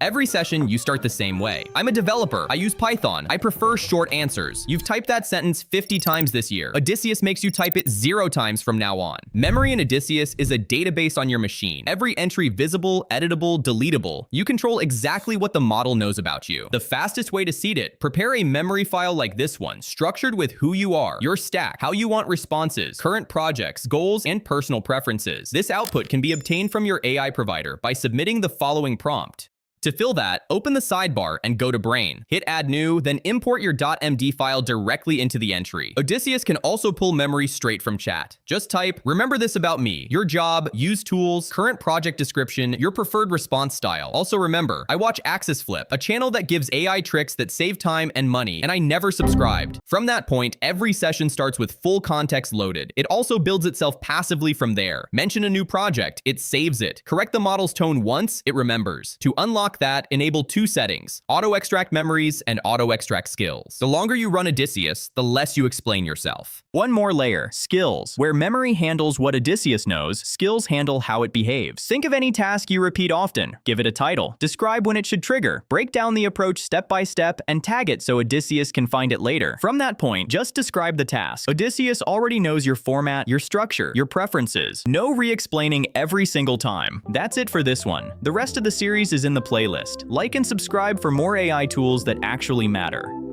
Every session, you start the same way. I'm a developer. I use Python. I prefer short answers. You've typed that sentence 50 times this year. Odysseus makes you type it 0 times from now on. Memory in Odysseus is a database on your machine. Every entry visible, editable, deletable. You control exactly what the model knows about you. The fastest way to seed it, prepare a memory file like this one, structured with who you are, your stack, how you want responses, current projects, goals, and personal preferences. This output can be obtained from your AI provider by submitting the following prompt. To fill that, open the sidebar and go to Brain. Hit Add New, then import your .md file directly into the entry. Odysseus can also pull memory straight from chat. Just type, remember this about me, your job, use tools, current project description, your preferred response style. Also remember, I watch AxisFlip, a channel that gives AI tricks that save time and money, and I never subscribed. From that point, every session starts with full context loaded. It also builds itself passively from there. Mention a new project, it saves it. Correct the model's tone once, it remembers. To unlock that, enable 2 settings, auto-extract memories and auto-extract skills. The longer you run Odysseus, the less you explain yourself. One more layer, skills. Where memory handles what Odysseus knows, skills handle how it behaves. Think of any task you repeat often. Give it a title. Describe when it should trigger. Break down the approach step by step and tag it so Odysseus can find it later. From that point, just describe the task. Odysseus already knows your format, your structure, your preferences. No re-explaining every single time. That's it for this one. The rest of the series is in the playlist. Like and subscribe for more AI tools that actually matter.